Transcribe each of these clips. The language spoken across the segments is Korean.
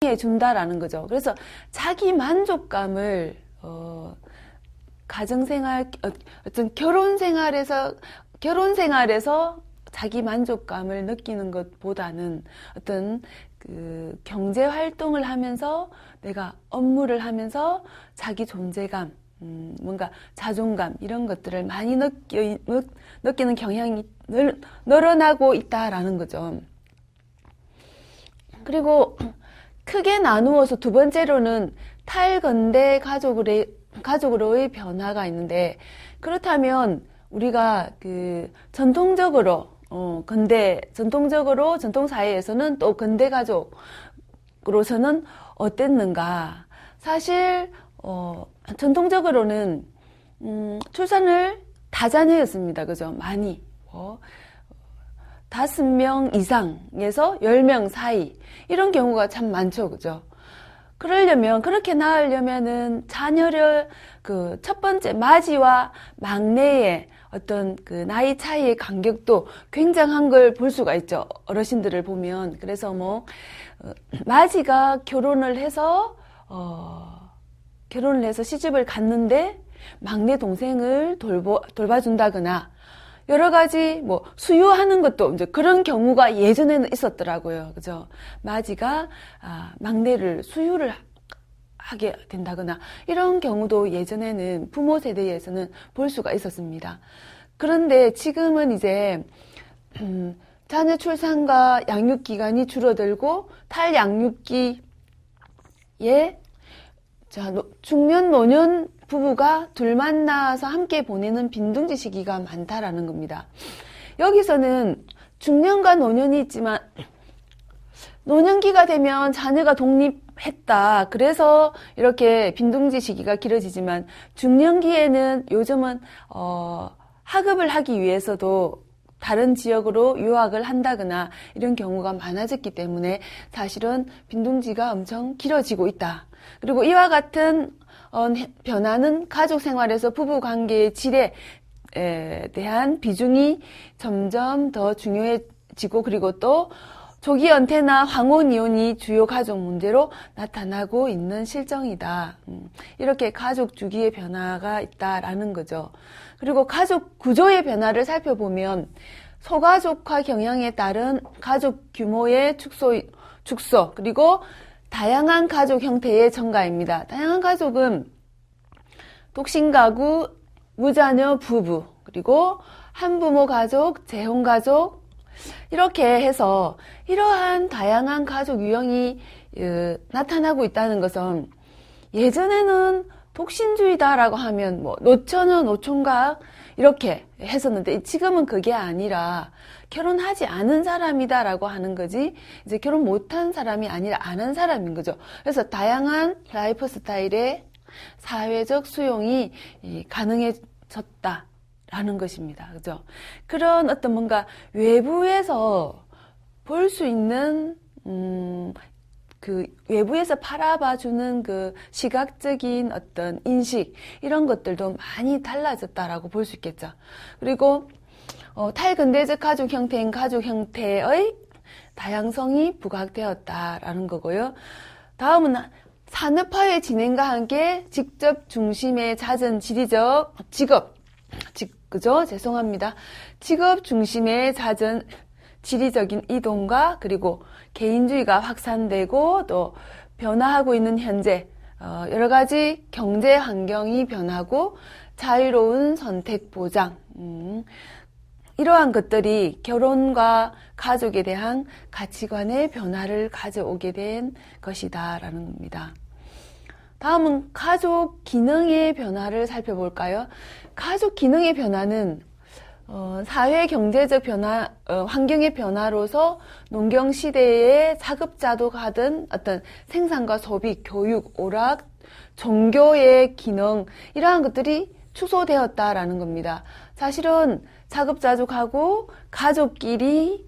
해 준다라는 거죠. 그래서 자기 만족감을 가정생활, 어떤 결혼 생활에서 자기 만족감을 느끼는 것보다는 어떤 그 경제 활동을 하면서 내가 업무를 하면서 자기 존재감, 뭔가 자존감 이런 것들을 많이 느끼는 경향이 늘어나고 있다라는 거죠. 그리고 크게 나누어서 두 번째로는 탈근대 가족으로의 변화가 있는데, 그렇다면 우리가 그 전통적으로 전통 사회에서는 또 근대 가족으로서는 어땠는가? 사실 전통적으로는 출산을 다자녀였습니다. 그죠? 많이 5명 이상에서 10명 사이 이런 경우가 참 많죠. 그죠? 그렇게 낳으려면은 자녀를 그 첫 번째 맞이와 막내의 어떤 그 나이 차이의 간격도 굉장한 걸 볼 수가 있죠. 어르신들을 보면. 그래서 맞이가 결혼을 해서 시집을 갔는데 막내 동생을 돌봐준다거나 여러 가지 수유하는 것도 이제 그런 경우가 예전에는 있었더라고요. 그죠? 맞이가 막내를 수유를 하게 된다거나 이런 경우도 예전에는 부모 세대에서는 볼 수가 있었습니다. 그런데 지금은 이제 자녀 출산과 양육 기간이 줄어들고 탈양육기에 중년 노년 부부가 둘 만나서 함께 보내는 빈둥지 시기가 많다라는 겁니다. 여기서는 중년과 노년이 있지만 노년기가 되면 자녀가 독립했다. 그래서 이렇게 빈둥지 시기가 길어지지만 중년기에는 요즘은 학업을 하기 위해서도 다른 지역으로 유학을 한다거나 이런 경우가 많아졌기 때문에 사실은 빈둥지가 엄청 길어지고 있다. 그리고 이와 같은 변화는 가족 생활에서 부부 관계의 질에 대한 비중이 점점 더 중요해지고, 그리고 또 조기 은퇴나 황혼 이혼이 주요 가족 문제로 나타나고 있는 실정이다. 이렇게 가족 주기의 변화가 있다라는 거죠. 그리고 가족 구조의 변화를 살펴보면 소가족화 경향에 따른 가족 규모의 축소, 그리고 다양한 가족 형태의 증가입니다. 다양한 가족은 독신가구, 무자녀 부부, 그리고 한부모 가족, 재혼 가족 이렇게 해서 이러한 다양한 가족 유형이 나타나고 있다는 것은 예전에는 독신주의다라고 하면 노처녀, 노총각 이렇게 했었는데 지금은 그게 아니라 결혼하지 않은 사람이다라고 하는 거지 이제 결혼 못한 사람이 아니라 안 한 사람인 거죠. 그래서 다양한 라이프 스타일의 사회적 수용이 가능해졌다라는 것입니다. 그죠? 그런 어떤 뭔가 외부에서 볼 수 있는 그 외부에서 바라봐주는 그 시각적인 어떤 인식 이런 것들도 많이 달라졌다라고 볼 수 있겠죠. 그리고 탈근대적 가족 형태인 가족 형태의 다양성이 부각되었다라는 거고요. 다음은 산업화의 진행과 함께 직접 중심에 잦은 직업 중심에 잦은 지리적인 이동과 그리고 개인주의가 확산되고 또 변화하고 있는 현재 여러 가지 경제 환경이 변하고 자유로운 선택 보장 이러한 것들이 결혼과 가족에 대한 가치관의 변화를 가져오게 된 것이다라는 겁니다. 다음은 가족 기능의 변화를 살펴볼까요? 가족 기능의 변화는 사회 경제적 변화, 환경의 변화로서 농경 시대의 사급자도 가든 어떤 생산과 소비, 교육, 오락, 종교의 기능 이러한 것들이 축소되었다라는 겁니다. 사실은 자급자족하고 가족끼리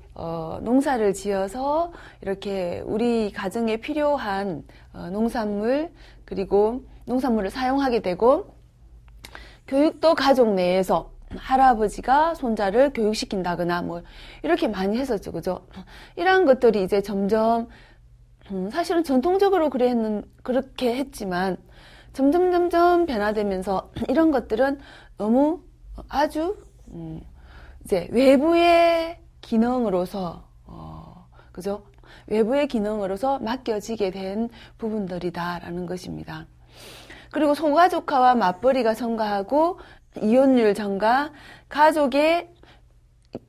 농사를 지어서 이렇게 우리 가정에 필요한 농산물 그리고 농산물을 사용하게 되고 교육도 가족 내에서 할아버지가 손자를 교육시킨다거나 이렇게 많이 했었죠. 그죠? 이러한 것들이 이제 점점 사실은 전통적으로 그렇게 했지만 점점 변화되면서 이런 것들은 너무 아주 이제 외부의 기능으로서 그죠? 외부의 기능으로서 맡겨지게 된 부분들이다라는 것입니다. 그리고 소가족화와 맞벌이가 증가하고 이혼율 증가, 가족의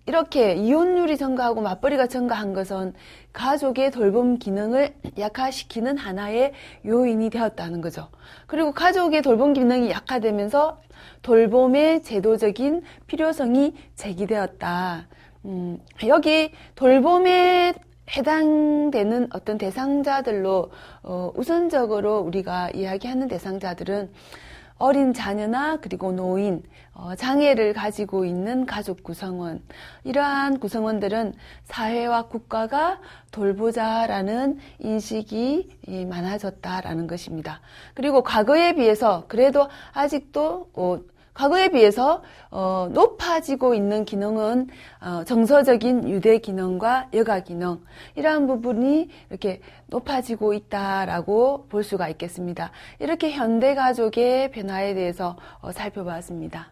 이렇게 이혼율이 증가하고 맞벌이가 증가한 것은 가족의 돌봄 기능을 약화시키는 하나의 요인이 되었다는 거죠. 그리고 가족의 돌봄 기능이 약화되면서 돌봄의 제도적인 필요성이 제기되었다. 여기 돌봄에 해당되는 어떤 대상자들로 우선적으로 우리가 이야기하는 대상자들은 어린 자녀나 그리고 노인, 장애를 가지고 있는 가족 구성원, 이러한 구성원들은 사회와 국가가 돌보자라는 인식이 많아졌다라는 것입니다. 그리고 과거에 비해서 그래도 아직도 과거에 비해서 높아지고 있는 기능은 정서적인 유대 기능과 여가 기능, 이러한 부분이 이렇게 높아지고 있다라고 볼 수가 있겠습니다. 이렇게 현대 가족의 변화에 대해서 살펴봤습니다.